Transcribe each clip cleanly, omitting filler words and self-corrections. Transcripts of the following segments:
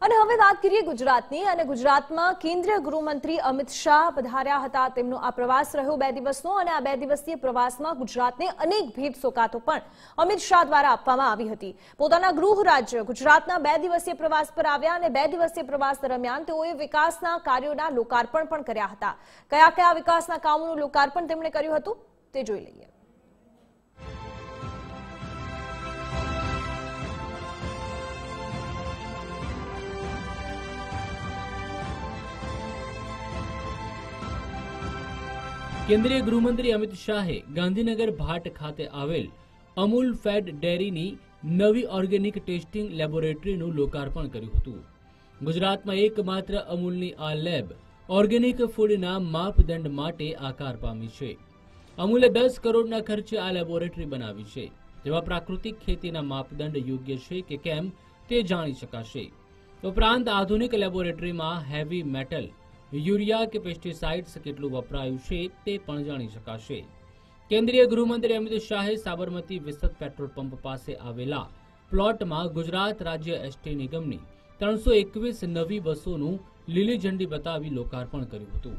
અને હવે વાત કરીએ ગુજરાતની અને ગુજરાતમાં કેન્દ્રીય ગૃહમંત્રી અમિત શાહ પધાર્યા હતા। તેમનો આ પ્રવાસ રહ્યો 2 દિવસનો અને આ 2 દિવસીય પ્રવાસમાં ગુજરાતને અનેક ભેટ સોગાતો પણ અમિત શાહ દ્વારા આપવામાં આવી હતી। પોતાના ગૃહ રાજ્ય ગુજરાતના 2 દિવસીય પ્રવાસ પર આવ્યા અને 2 દિવસીય પ્રવાસ દરમિયાન તેઓએ વિકાસના કાર્યોના લોકાર્પણ પણ કર્યા હતા। કયા વિકાસના કામોનું લોકાર્પણ તેમણે કર્યું હતું તે જોઈ લઈએ। કેન્દ્રીય ગૃહમંત્રી અમિત શાહે ગાંધીનગર ભાટ ખાતે આવેલ અમૂલ ફેડ ડેરીની નવી ઓર્ગેનિક ટેસ્ટિંગ લેબોરેટરીનું લોકાર્પણ કર્યું હતું। ગુજરાતમાં એકમાત્ર અમૂલની આ લેબ ઓર્ગેનિક ફૂડના માપદંડ માટે આકાર પામી છે। અમૂલે 10 કરોડના ખર્ચે આ લેબોરેટરી બનાવી છે, જેમાં પ્રાકૃતિક ખેતીના માપદંડ યોગ્ય છે કે કેમ તે જાણી શકાશે। ઉપરાંત આધુનિક લેબોરેટરીમાં હેવી મેટલ, યુરિયા કે પેસ્ટિસાઇડ્સ કેટલું વપરાયું છે તે પણ જાણી શકાશે। કેન્દ્રીય ગૃહમંત્રી અમિત શાહે સાબરમતી વિસ્તૃત પેટ્રોલ પંપ પાસે આવેલા પ્લોટમાં ગુજરાત રાજ્ય એસટી નિગમની 321 નવી બસોનું લીલી ઝંડી બતાવી લોકાર્પણ કર્યું હતું।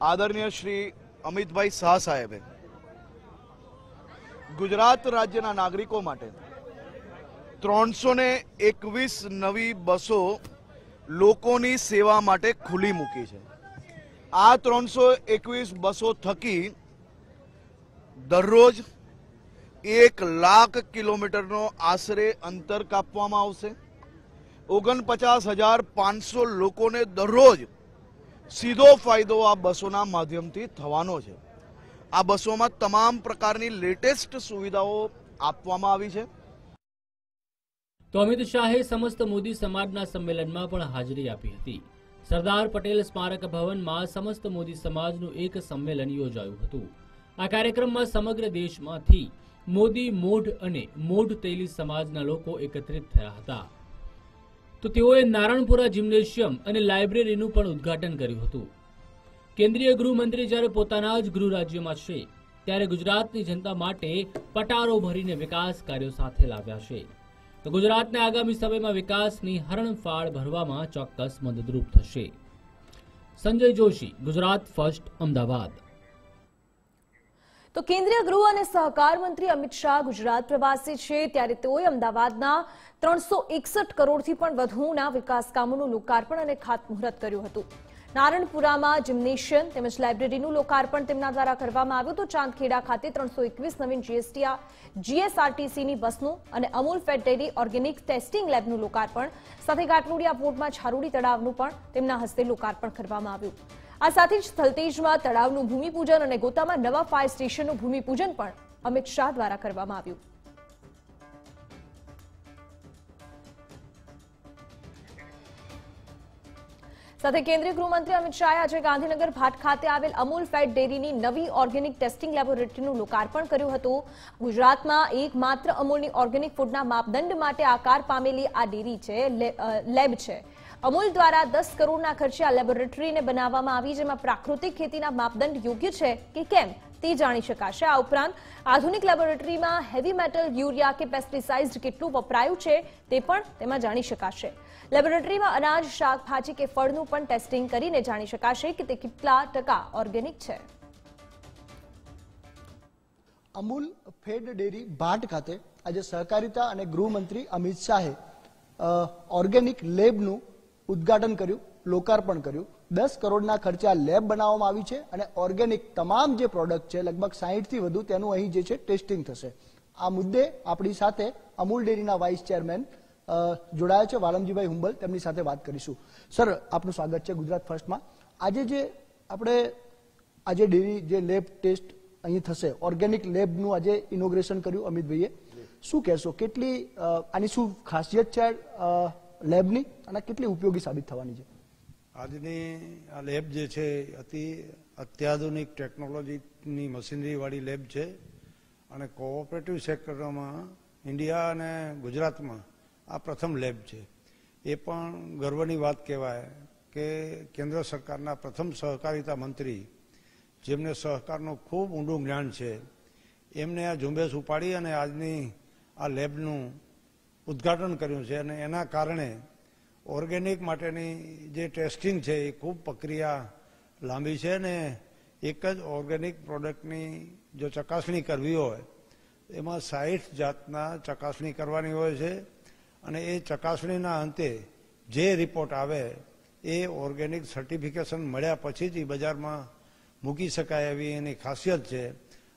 આદરણીય શ્રી અમિતભાઈ શાહ સાહેબે ગુજરાત રાજ્યના નાગરિકો માટે 321 નવી બસો લોકોની સેવા માટે ખુલ્લી મૂકી છે। આ 321 બસો થકી દરરોજ 1 લાખ કિલોમીટરનો આશરે અંતર કાપવામાં આવશે। 49,500 લોકોને દરરોજ સીધો ફાયદો આ બસોના માધ્યમથી થવાનો છે। આ બસોમાં તમામ પ્રકારની લેટેસ્ટ સુવિધાઓ આપવામાં આવી છે। તો અમિત શાહે સમસ્ત મોદી સમાજના સંમેલનમાં પણ હાજરી આપી હતી। સરદાર પટેલ સ્મારક ભવનમાં સમસ્ત મોદી સમાજનું એક સંમેલન યોજાયું હતું। આ કાર્યક્રમમાં સમગ્ર દેશમાંથી મોદી મોઢ અને મોઢ તેલી સમાજના લોકો એકત્રિત થયા હતા। તો તેઓએ નારણપુરા જિમ્નેશિયમ અને લાઇબ્રેરીનું પણ ઉદ્ઘાટન કર્યું હતું। કેન્દ્રીય ગૃહમંત્રી જ્યારે પોતાના જ ગૃહ રાજ્યમાં છે, ત્યારે ગુજરાતની જનતા માટે પટારો ભરીને વિકાસ કાર્યો સાથે લાવ્યા છે। તો ગુજરાતને આગામી સમયમાં વિકાસની હરણફાળ ભરવામાં ચોક્કસ મદદરૂપ થશે। સંજય જોશી, ગુજરાત ફર્સ્ટ, અમદાવાદ। તો કેન્દ્રીય ગૃહ અને સહકાર મંત્રી અમિત શાહ ગુજરાત પ્રવાસે છે, ત્યારે તેઓએ અમદાવાદના 361 કરોડથી પણ વધુના વિકાસ કામોનું લોકાર્પણ અને ખાતમુહૂર્ત કર્યું હતું। નારણપુરામાં જિમ્નેશિયમ તેમજ લાઇબ્રેરીનું લોકાર્પણ તેમના દ્વારા કરવામાં આવ્યું। તો ચાંદખેડા ખાતે 321 નવીન જીએસઆરટીસીની બસનું અને Amul fed dairy organic testing લેબનું લોકાર્પણ સાથે ઘાટલોડિયા પોર્ટમાં છારુડી તળાવનું પણ તેમના હસ્તે લોકાર્પણ કરવામાં આવ્યું। આ સાથે જ થલતેજમાં તળાવનું ભૂમિપૂજન અને ગોતામાં નવા ફાયર સ્ટેશનનું ભૂમિપૂજન પણ અમિત શાહ દ્વારા કરવામાં આવ્યું। સાથે કેન્દ્રીય ગૃહમંત્રી અમિત શાહે આજે ગાંધીનગર ભાટ ખાતે આવેલ અમૂલ ફેડ ડેરીની નવી ઓર્ગેનિક ટેસ્ટિંગ લેબોરેટરીનું લોકાર્પણ કર્યું હતું। ગુજરાતમાં એકમાત્ર અમૂલની ઓર્ગેનિક ફૂડના માપદંડ માટે આકાર પામેલી આ ડેરી છે, લેબ છે। અમૂલ દ્વારા 10 કરોડના ખર્ચે આ લેબોરેટરીને બનાવવામાં આવી, જેમાં પ્રાકૃતિક ખેતીના માપદંડ યોગ્ય છે કે કેમ તે જાણી શકાશે। આ ઉપરાંત આધુનિક લેબોરેટરીમાં હેવી મેટલ, યુરિયા કે પેસ્ટિસાઇડ્સ કેટલું વપરાયું છે તે પણ તેમાં જાણી શકાશે। લેબોરેટરીમાં અનાજ, શાકભાજી કે ફળનું પણ ટેસ્ટિંગ કરીને જાણી શકાશે કે તે કેટલા ટકા ઓર્ગેનિક છે। અમૂલ ફેડ ડેરી ભાટ ખાતે આજે સહકારિતા અને ગૃહમંત્રી અમિત શાહે ઓર્ગેનિક લેબનું ઉદ્ઘાટન કર્યું, લોકાર્પણ કર્યું। 10 કરોડના ખર્ચે આ લેબ બનાવવામાં આવી છે અને ઓર્ગેનિક તમામ જે પ્રોડક્ટ છે, લગભગ 60થી વધુ, તેનું અહીં જે છે ટેસ્ટિંગ થશે। આ મુદ્દે આપણી સાથે અમૂલ ડેરીના વાઇસ ચેરમેન જોડાયા છે, વાલમજીભાઈ હુંબલ, તેમની સાથે વાત કરીશું। સર, આપનું સ્વાગત છે ગુજરાત ફર્સ્ટમાં। આજે જે આપણે આજે ડેરી જે લેબ ટેસ્ટ અહીં થશે, ઓર્ગેનિક લેબનું આજે ઇનોગ્રેશન કર્યું અમિતભાઈએ, શું કહેશો? કેટલી આની શું ખાસિયત છે લેબની અને કેટલી ઉપયોગી સાબિત થવાની છે? આજની આ લેબ જે છે અતિ અત્યાધુનિક ટેકનોલોજીની મશીનરીવાળી લેબ છે અને કોઓપરેટિવ સેક્ટરમાં ઇન્ડિયા અને ગુજરાતમાં આ પ્રથમ લેબ છે। એ પણ ગર્વની વાત કહેવાય કે કેન્દ્ર સરકારના પ્રથમ સહકારિતા મંત્રી, જેમને સહકારનું ખૂબ ઊંડું જ્ઞાન છે, એમને આ ઝુંબેશ ઉપાડી અને આજની આ લેબનું ઉદ્ઘાટન કર્યું છે અને એના કારણે ઓર્ગેનિક માટેની જે ટેસ્ટિંગ છે એ ખૂબ પ્રક્રિયા લાંબી છે ને એક જ ઓર્ગેનિક પ્રોડક્ટની જો ચકાસણી કરવી હોય એમાં 60 જાતના ચકાસણી કરવાની હોય છે અને એ ચકાસણીના અંતે જે રિપોર્ટ આવે એ ઓર્ગેનિક સર્ટિફિકેશન મળ્યા પછી જ એ બજારમાં મૂકી શકાય એવી એની ખાસિયત છે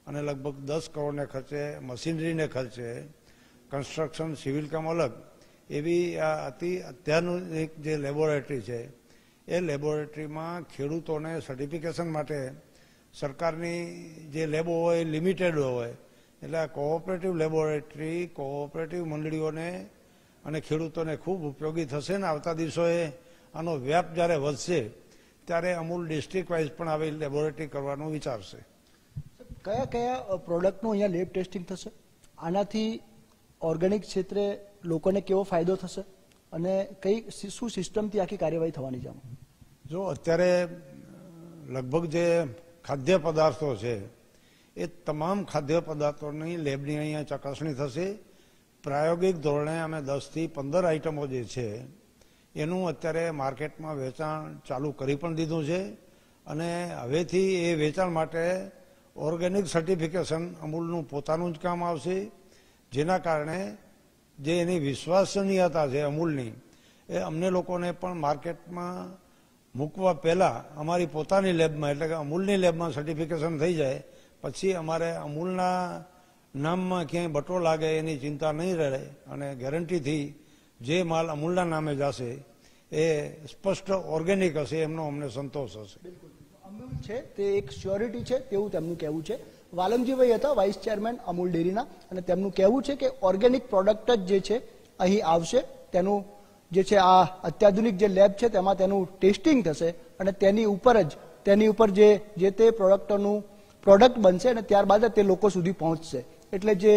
અને લગભગ 10 કરોડને ખર્ચે મશીનરીને ખર્ચે કન્સ્ટ્રક્શન સિવિલ કામ અલગ એવી આ અતિ અત્યાધુનિક જે લેબોરેટરી છે એ લેબોરેટરીમાં ખેડૂતોને સર્ટિફિકેશન માટે સરકારની જે લેબો હોય એ લિમિટેડ હોય એટલે આ કોઓપરેટિવ લેબોરેટરી કોઓપરેટિવ મંડળીઓને અને ખેડૂતોને ખૂબ ઉપયોગી થશે ને આવતા દિવસોએ આનો વ્યાપ જ્યારે વધશે ત્યારે અમૂલ ડિસ્ટ્રિક્ટ વાઇઝ પણ આવી લેબોરેટરી કરવાનું વિચારશે. કયા કયા પ્રોડક્ટનું અહીંયા લેબ ટેસ્ટિંગ થશે? આનાથી ઓર્ગેનિક ક્ષેત્રે લોકોને કેવો ફાયદો થશે અને કઈ શું સિસ્ટમથી આખી કાર્યવાહી થવાની છે? જો અત્યારે લગભગ જે ખાદ્ય પદાર્થો છે એ તમામ ખાદ્ય પદાર્થોની લેબની અહીંયા ચકાસણી થશે. પ્રાયોગિક ધોરણે અમે 10 થી 15 આઇટમો જે છે એનું અત્યારે માર્કેટમાં વેચાણ ચાલુ કરી પણ દીધું છે અને હવેથી એ વેચાણ માટે ઓર્ગેનિક સર્ટિફિકેશન અમૂલનું પોતાનું જ કામ આવશે, જેના કારણે જે એની વિશ્વસનીયતા છે અમૂલની એ અમને લોકોને પણ માર્કેટમાં મૂકવા પહેલાં અમારી પોતાની લેબમાં એટલે કે અમૂલની લેબમાં સર્ટિફિકેશન થઈ જાય પછી અમારે અમૂલના નામમાં ક્યાંય બટો લાગે એની ચિંતા નહીં રહે અને ગેરંટીથી જે માલ અમૂલના નામે જશે એ સ્પષ્ટ ઓર્ગેનિક હશે એમનો અમને સંતોષ હશે. અમૂલ છે તે એક શ્યોરિટી છે તેવું તેમનું કહેવું છે. વાલમજીભાઈ હતા વાઇસ ચેરમેન અમૂલ ડેરીના અને તેમનું કહેવું છે કે ઓર્ગેનિક પ્રોડક્ટ જ જે છે અહીં આવશે, તેનું જે છે આ અત્યાધુનિક જે લેબ છે તેમાં તેનું ટેસ્ટિંગ થશે અને તેની ઉપર જે તે પ્રોડક્ટ બનશે અને ત્યારબાદ તે લોકો સુધી પહોંચશે. એટલે જે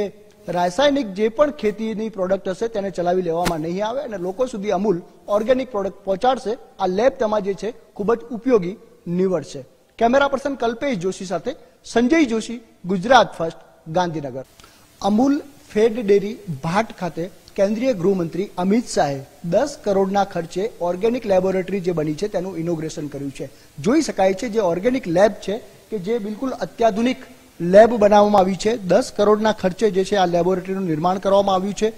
રાસાયણિક જે પણ ખેતીની પ્રોડક્ટ હશે તેને ચલાવી લેવામાં નહીં આવે અને લોકો સુધી અમૂલ ઓર્ગેનિક પ્રોડક્ટ પહોંચાડશે. આ લેબ તેમાં જે છે ખૂબ જ ઉપયોગી નીવડશે. કેમેરા પર્સન કલ્પેશ જોશી સાથે Sanjay Joshi, Gujarat first, Gandhinagar. Amul fed dairy Bhat ખાતે કેન્દ્રીય ગૃહમંત્રી અમિત શાહે 10 કરોડના ખર્ચે ઓર્ગેનિક લેબોરેટરી જે બની છે તેનું ઇનોગ્રેશન કર્યું છે. જોઈ શકાય છે જે ઓર્ગેનિક લેબ છે કે જે બિલકુલ અત્યાધુનિક લેબ બનાવવામાં આવી છે. 10 કરોડના ખર્ચે જે છે આ લેબોરેટરીનું નિર્માણ કરવામાં આવ્યું છે.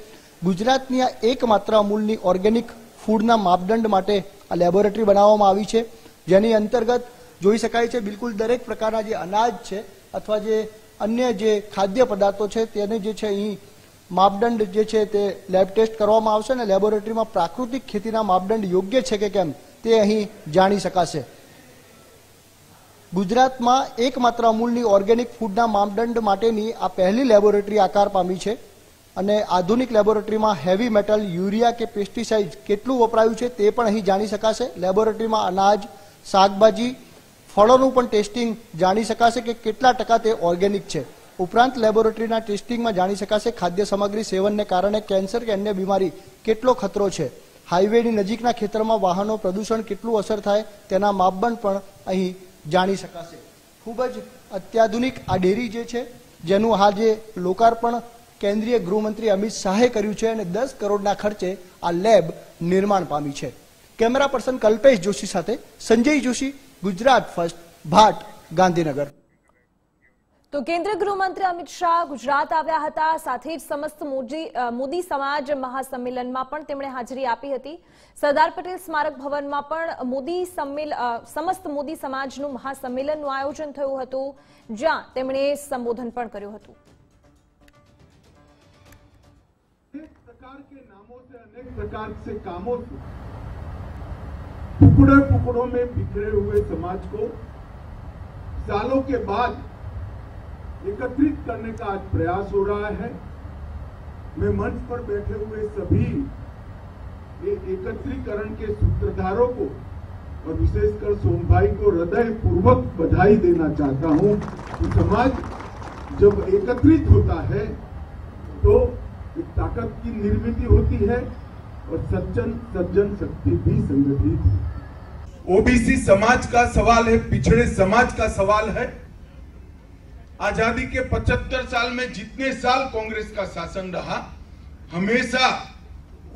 ગુજરાતની આ એકમાત્ર અમૂલની ઓર્ગેનિક ફૂડના માપદંડ માટે આ લેબોરેટરી બનાવવામાં આવી છે, જેની અંતર્ગત જોઈ શકાય છે બિલકુલ દરેક પ્રકારના જે અનાજ છે અથવા જે અન્ય જે ખાદ્ય પદાર્થો છે તેને જે છે અહીં માપદંડ જે છે તે લેબ ટેસ્ટ કરવામાં આવશે અને લેબોરેટરીમાં પ્રાકૃતિક ખેતીના માપદંડ યોગ્ય છે કે કેમ તે અહીં જાણી શકાશે. ગુજરાતમાં એકમાત્ર અમૂલની ઓર્ગેનિક ફૂડના માપદંડ માટેની આ પહેલી લેબોરેટરી આકાર પામી છે અને આધુનિક લેબોરેટરીમાં હેવી મેટલ, યુરિયા કે પેસ્ટિસાઇડ કેટલું વપરાયું છે તે પણ અહીં જાણી શકાશે. લેબોરેટરીમાં અનાજ, શાકભાજી, ફળોનું પણ ટેસ્ટિંગ જાણી શકાશે કે કેટલા ટકા તે ઓર્ગેનિક છે. ઉપરાંત લેબોરેટરીના ટેસ્ટિંગમાં જાણી શકાશે ખાદ્ય સામગ્રી સેવનને કારણે કેન્સર કે અન્ય બીમારી કેટલો ખતરો છે. હાઈવેની નજીકના ખેતરમાં વાહનો પ્રદૂષણ કેટલું અસર થાય તેના માપદંડ પણ અહીં જાણી શકાશે. ખૂબ જ અત્યાધુનિક આ ડેરી જે છે જેનું આજે લોકાર્પણ કેન્દ્રીય ગૃહમંત્રી અમિત શાહે કર્યું છે અને 10 કરોડના ખર્ચે આ લેબ નિર્માણ પામી છે. કેમેરા પર્સન કલ્પેશ જોશી સાથે સંજય જોશી, ગુજરાત ફર્સ્ટ, ભાટ, ગાંધીનગર. તો કેન્દ્રીય ગૃહમંત્રી અમિત શાહ ગુજરાત આવ્યા હતા, સાથે જ સમસ્ત મોદી સમાજ મહાસંમેલનમાં પણ તેમણે હાજરી આપી હતી. સરદાર પટેલ સ્મારક ભવનમાં પણ સમસ્ત મોદી સમાજનું મહાસંમેલનનું આયોજન થયું હતું, જ્યાં તેમણે સંબોધન પણ કર્યું હતું. टुकड़ों में बिखरे हुए समाज को सालों के बाद एकत्रित करने का आज प्रयास हो रहा है. मैं मंच पर बैठे हुए सभी ये एकत्रीकरण के सूत्रधारों को और विशेषकर सोमभाई को हृदय पूर्वक बधाई देना चाहता हूं कि समाज जब एकत्रित होता है तो एक ताकत की निर्मित होती है और सज्जन शक्ति भी संगठित है. ओबीसी समाज का सवाल है, पिछड़े समाज का सवाल है. आजादी के 75 साल में जितने साल कांग्रेस का शासन रहा, हमेशा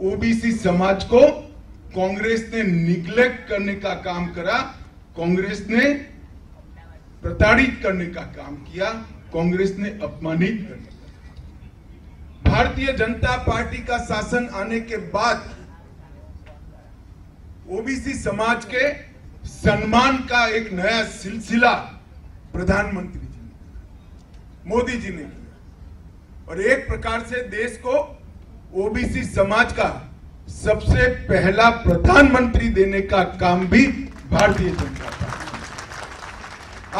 ओबीसी समाज को कांग्रेस ने निग्लेक्ट करने का काम करा, कांग्रेस ने प्रताड़ित करने का काम किया, कांग्रेस ने अपमानित करने का। भारतीय जनता पार्टी का शासन आने के बाद ओबीसी समाज के सम्मान का एक नया सिलसिला प्रधानमंत्री जी ने, मोदी जी ने किया और एक प्रकार से देश को ओबीसी समाज का सबसे पहला प्रधानमंत्री देने का काम भी भारतीय जनता पार्टी।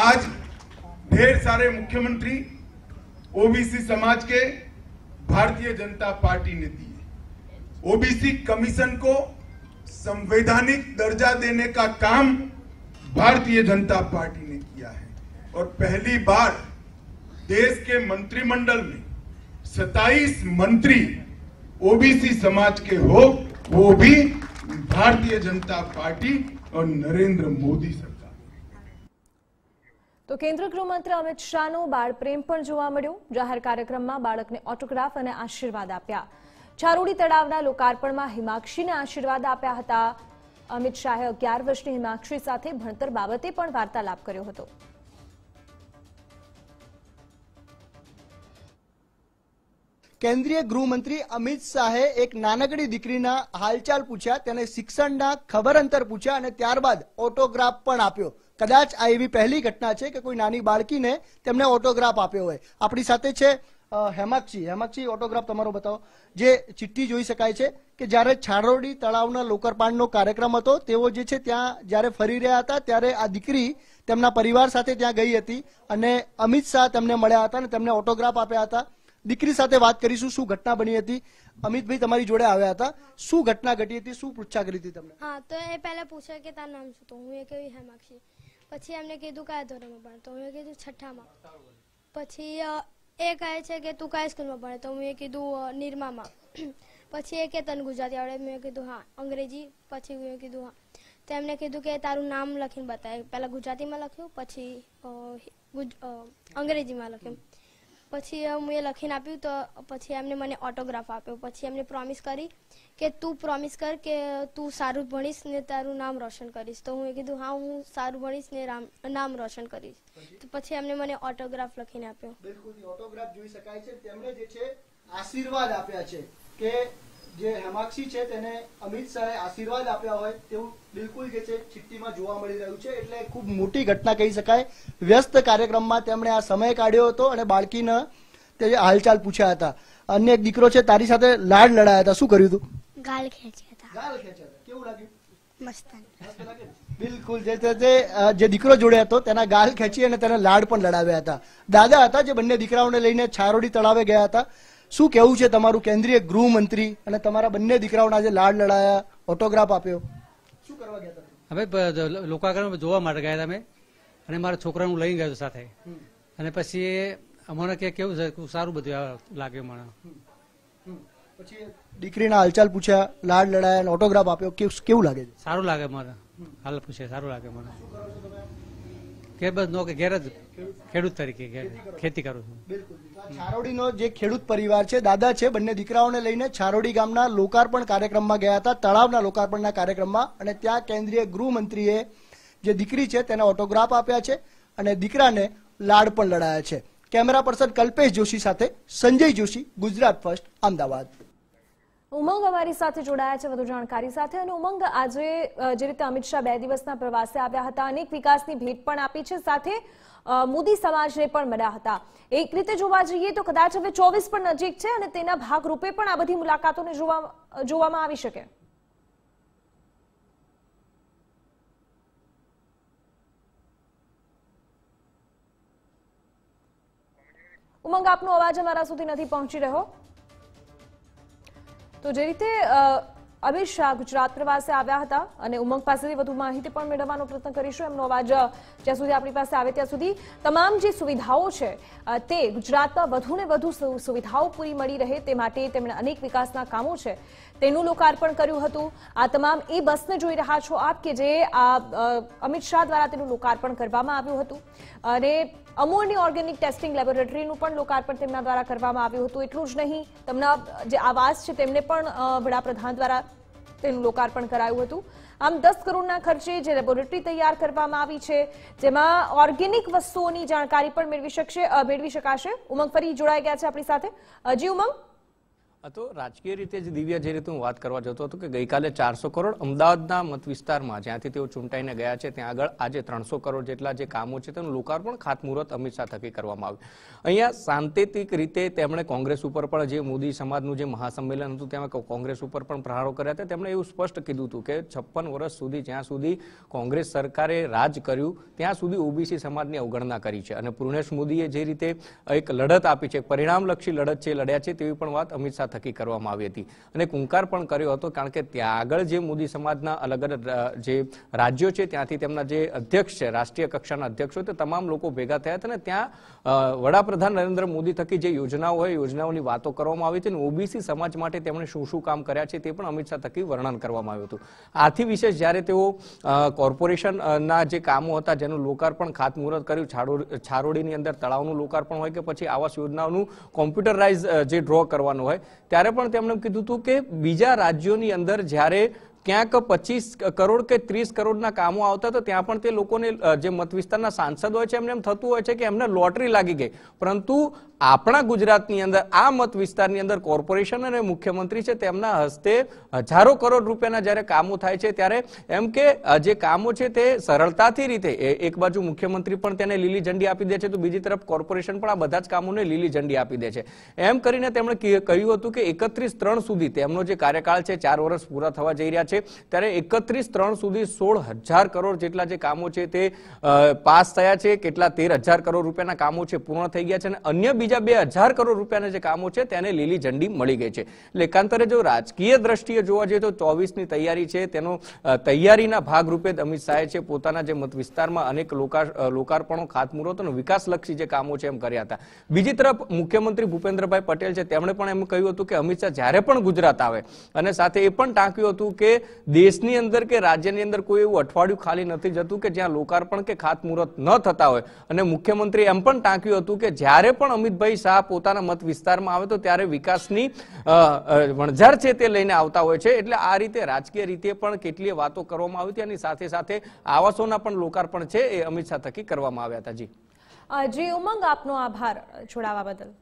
आज ढेर सारे मुख्यमंत्री ओबीसी समाज के भारतीय जनता पार्टी ने दिए। ओबीसी कमीशन को संवैधानिक दर्जा देने का काम भारतीय जनता पार्टी ने किया है और पहली बार देश के मंत्रिमंडल में 27 मंत्री ओबीसी समाज के हो, वो भी भारतीय जनता पार्टी और नरेंद्र मोदी सरकार। તો કેન્દ્રીય ગૃહમંત્રી અમિત શાહનો બાળ પ્રેમ પણ જોવા મળ્યો। જાહેર કાર્યક્રમમાં બાળકને ઓટોગ્રાફ અને આશીર્વાદ આપ્યા। ચારોડી તળાવના લોકાર્પણમાં હિમાક્ષીને આશીર્વાદ આપ્યા હતા। અમિત શાહે 11 વર્ષની હિમાક્ષી સાથે ભણતર બાબતે પણ વાર્તાલાપ કર્યો હતો। કેન્દ્રીય ગૃહમંત્રી અમિત શાહે એક નાનકડી દીકરીના હાલચાલ પૂછ્યા, તેને શિક્ષણના ખબર અંતર પૂછ્યા અને ત્યારબાદ ઓટોગ્રાફ પણ આપ્યો। કદાચ આ એવી પહેલી ઘટના છે કે કોઈ નાની બાળકીને તેમને ઓટોગ્રાફ આપ્યો હોય। આપણી સાથે છે હેમાક્ષી। હેમાક્ષી, ઓટોગ્રાફ તમારો બતાવો। જે ચિઠ્ઠી જોઈ શકાય છે કે જ્યારે છારોડી તળાવના લોકાર્પણનો કાર્યક્રમ હતો, તેઓ જે છે ત્યાં જ્યારે ફરી રહ્યા હતા ત્યારે આ દીકરી તેમના પરિવાર સાથે ત્યાં ગઈ હતી અને અમિત શાહ તેમને મળ્યા હતા અને તેમને ઓટોગ્રાફ આપ્યા હતા। દીકરી સાથે વાત કરીશું, શું ઘટના બની હતી। અમિતભાઈ તમારી જોડે આવ્યા હતા, શું ઘટના ઘટી હતી, શું પૂછા કરી હતી તમને? હા, તો એ પહેલા પૂછે કે તારું નામ શું, તો હું એ કહ્યું હેમાક્ષી। પછી એમને કીધું કયા ધોરણમાં ભણે, તો હું એ કીધું છઠ્ઠામાં। પછી એ કહે છે કે તું કયા સ્કૂલમાં ભણે, તો હું એ કીધું નિરમામાં। પછી એ કે તને ગુજરાતી આવડે, મેં કીધું હા। અંગ્રેજી, પછી હું એ કીધું હા। તો એમને કીધું કે તારું નામ લખીને બતાવે। પહેલા ગુજરાતીમાં લખ્યું, પછી અંગ્રેજીમાં લખ્યું। પછી હું એ લખીને આપ્યું તો પછી એમને મને ઓટોગ્રાફ આપ્યો। પછી એમને પ્રોમિસ કરી કે તું પ્રોમિસ કર કે તું સારું ભણીશ ને તારું નામ રોશન કરીશ। તો હું એ કીધું હા, હું સારું ભણીશ ને નામ રોશન કરીશ। તો પછી એમને મને ઓટોગ્રાફ લખીને આપ્યો। બિલકુલ, ઓટોગ્રાફ જોઈ શકાય છે। તેમણે જે છે આશીર્વાદ આપ્યા છે કે જે હેમાક્ષી છે તેને અમિત શાહે આશીર્વાદ આપ્યા હોય તેવું બિલકુલ જે છે ચિઠ્ઠીમાં જોવા મળી રહ્યું છે। એટલે ખૂબ મોટી ઘટના કહી શકાય। વ્યસ્ત કાર્યક્રમમાં તેમણે આ સમય કાઢ્યો હતો અને બાળકીને તે હાલચાલ પૂછ્યા હતા। અન્ય એક દીકરો છે, તારી સાથે લાડ લડાયા હતા, શું કર્યું તું? ગાલ ખેંચ્યા હતા। ગાલ ખેંચ્યા હતા, કેવું લાગ્યું? મસ્ત। બિલકુલ, જે દીકરો જોડે હતો તેના ગાલ ખેંચી અને તેને લાડ પણ લડાવ્યા હતા। દાદા હતા જે બંને દીકરાઓને લઈને છારોડી તળાવે ગયા હતા। શું કહેવું છે તમારું? કેન્દ્રીય ગૃહમંત્રી અને તમારા બંને દીકરાઓના જે લાડ લડાયા, ઓટોગ્રાફ આપ્યો, શું કરવા ગયા હતા? અમે લોકાર્પણ જોવા માટે ગયા હતા અમે, અને મારા છોકરાનું લઈને ગયો સાથે। અને પછી અમને કે કેવું છે, સારું બધું લાગ્યું મને। પછી દીકરીના હાલચાલ પૂછ્યા, લાડ લડાયા, ઓટોગ્રાફ આપ્યો, કેવું લાગે છે? સારું લાગે મને, હાલ પૂછે સારું લાગે મને। કે બસ નો કે ઘેર જ ખેડૂત તરીકે ખેતી કરું છું। બિલકુલ, છારોડીનો જે ખેડૂત પરિવાર છે, દાદા છે, બંને દીકરાઓને લઈને છારોડી ગામના લોકાર્પણ કાર્યક્રમમાં ગયા હતા, તળાવના લોકાર્પણના કાર્યક્રમમાં, અને ત્યાં કેન્દ્રીય ગૃહમંત્રીએ જે દીકરી છે તેને ઓટોગ્રાફ આપ્યા છે અને દીકરાને લાડ પણ લડાયા છે। કેમેરા પર્સન કલ્પેશ જોશી સાથે સંજય જોશી, ગુજરાત ફર્સ્ટ, અમદાવાદ। ઉમંગ અમારી સાથે જોડાયા છે વધુ જાણકારી સાથે। અને ઉમંગ, આજે જે રીતે અમિત શાહ 2 દિવસના પ્રવાસે આવ્યા હતા, અનેક વિકાસની ભેટ પણ આપી છે, સાથે મોદી સમાજને પણ મળ્યા હતા। એક રીતે જોવા જઈએ તો કદાચ હવે 24 પણ નજીક છે અને તેના ભાગરૂપે પણ આ બધી મુલાકાતોને જોવામાં આવી શકે। ઉમંગ, આપનો અવાજ અમારા સુધી નથી પહોંચી રહ્યો। તો જે રીતે અમિત શાહ ગુજરાત પ્રવાસે આવ્યા હતા અને ઉમંગ પાસેથી વધુ માહિતી પણ મેળવવાનો પ્રયત્ન કરીશું। એમનો અવાજ જ્યાં સુધી આપણી પાસે આવે ત્યાં સુધી તમામ જે સુવિધાઓ છે તે ગુજરાતમાં વધુ ને વધુ સુવિધાઓ પૂરી મળી રહે તે માટે તેમણે અનેક વિકાસના કામો છે તેનું લોકાર્પણ કર્યું હતું। આ તમામ એ બસને જોઈ રહ્યા છો આપ કે જે આ અમિત શાહ દ્વારા તેનું લોકાર્પણ કરવામાં આવ્યું હતું અને અમૂલની ઓર્ગેનિક ટેસ્ટિંગ લેબોરેટરીનું પણ લોકાર્પણ તેમના દ્વારા કરવામાં આવ્યું હતું। એટલું જ નહીં, તેમના જે આવાસ છે તેમને પણ વડાપ્રધાન દ્વારા તેનું લોકાર્પણ કરાયું હતું। આમ 10 કરોડના ખર્ચે જે લેબોરેટરી તૈયાર કરવામાં આવી છે, જેમાં ઓર્ગેનિક વસ્તુઓની જાણકારી પણ મેળવી શકાશે। ઉમંગ ફરી જોડાઈ ગયા છે આપણી સાથે। જી ઉમંગ, તો રાજકીય રીતે જ દિવ્યા જે રીતે હું વાત કરવા જતો હતો કે ગઈકાલે 400 કરોડ અમદાવાદના મત વિસ્તારમાં જ્યાંથી તેઓ ચૂંટાઈને ગયા છે ત્યાં આગળ આજે 300 કરોડ જેટલા જે કામો છે તેનું લોકાર્પણ ખાતમુહૂર્ત અમિત શાહ થકી કરવામાં આવ્યું। અહીંયા સાંકેતિક રીતે તેમણે કોંગ્રેસ ઉપર પણ જે મોદી સમાજનું જે મહાસંમેલન હતું તેમાં કોંગ્રેસ ઉપર પણ પ્રહારો કર્યા હતા। તેમણે એવું સ્પષ્ટ કીધું હતું કે 56 વર્ષ સુધી જ્યાં સુધી કોંગ્રેસ સરકારે રાજ કર્યું ત્યાં સુધી ઓબીસી સમાજની અવગણના કરી છે અને પૂર્ણેશ મોદીએ જે રીતે એક લડત આપી છે, પરિણામલક્ષી લડત છે લડ્યા છે તેવી પણ વાત અમિત શાહ થકી કરવામાં આવી હતી અને કુંકાર પણ કર્યો હતો, કારણ કે ત્યાં આગળ જે મોદી સમાજના અલગ અલગ જે રાજ્યો છે ત્યાંથી તેમના જે અધ્યક્ષ છે, રાષ્ટ્રીય કક્ષાના અધ્યક્ષો, તે તમામ લોકો ભેગા થયા હતા અને ત્યાં વડાપ્રધાન નરેન્દ્ર મોદી થકી જે યોજનાઓ હોય યોજનાઓની વાતો કરવામાં આવી હતી અને ઓબીસી સમાજ માટે તેમણે શું શું કામ કર્યા છે તે પણ અમિત શાહ થકી વર્ણન કરવામાં આવ્યું હતું। આથી વિશેષ જ્યારે તેઓ કોર્પોરેશનના જે કામો હતા જેનું લોકાર્પણ ખાતમુહૂર્ત કર્યું, છારોડીની અંદર તળાવનું લોકાર્પણ હોય કે પછી આવાસ યોજનાઓનું કોમ્પ્યુટરાઇઝ જે ડ્રો કરવાનું હોય ત્યારે પણ તેમણે કીધું હતું કે બીજા રાજ્યોની અંદર જ્યારે ક્યાંક 25 કરોડ કે 30 કરોડના કામો આવતા તો ત્યાં પણ તે લોકોને જે મત વિસ્તારના સાંસદ હોય છે એમને એમ થતું હોય છે કે એમને લોટરી લાગી ગઈ, પરંતુ આપણા ગુજરાતની અંદર આ મત વિસ્તારની અંદર કોર્પોરેશન અને મુખ્યમંત્રી છે તેમના હસ્તે હજારો કરોડ રૂપિયાના જ્યારે કામો થાય છે ત્યારે એમ કે જે કામો છે તે સરળતાથી રીતે એક બાજુ મુખ્યમંત્રી પણ તેને લીલી ઝંડી આપી દે છે તો બીજી તરફ કોર્પોરેશન પણ આ બધા જ કામોને લીલી ઝંડી આપી દે છે। એમ કરીને તેમણે કહ્યું હતું કે 31/3 સુધી તેમનો જે કાર્યકાળ છે 4 વર્ષ પૂરા થવા જઈ રહ્યા છે ત્યારે 31/3 સુધી 16,000 કરોડ જેટલા જે કામો છે તે પાસ થયા છે, કેટલા 13,000 કરોડ રૂપિયાના કામો છે પૂર્ણ થઈ ગયા છે અને અન્ય બીજા 2,000 કરોડ રૂપિયાના જે કામો છે તેને લીલી ઝંડી મળી ગઈ છે। એટલે એકાંતરે જો રાજકીય દ્રષ્ટિએ જોવા જઈએ તો 24ની તૈયારી છે તેનો તૈયારીના ભાગરૂપે અમિત શાહે છે પોતાના જે મત વિસ્તારમાં અનેક લોકાર્પણો, ખાતમુહૂર્ત અને વિકાસલક્ષી જે કામો છે એમ કર્યા હતા। બીજી તરફ મુખ્યમંત્રી ભૂપેન્દ્રભાઈ પટેલ છે તેમણે પણ એમ કહ્યું હતું કે અમિત શાહ જ્યારે પણ ગુજરાત આવે અને સાથે એ પણ ટાંક્યું હતું કે દેશની અંદર કે રાજ્યની અંદર કોઈ એવું અઠવાડિયું ખાલી નથી જતું કે જ્યાં લોકાર્પણ કે ખાતમુહૂર્ત ન થતા હોય અને મુખ્યમંત્રી એમ પણ ટાંક્યું હતું કે જ્યારે પણ અમિતભાઈ શાહ પોતાના મત વિસ્તારમાં આવે તો ત્યારે વિકાસની વણઝાર છે તે લઈને આવતા હોય છે। એટલે આ રીતે રાજકીય રીતે પણ કેટલીય વાતો કરવામાં આવી હતી અને સાથે સાથે આવાસોના પણ લોકાર્પણ છે એ અમિત શાહ થકી કરવામાં આવ્યા હતા। જી ઉમંગ, આપનો આભાર જોડાવા બદલ।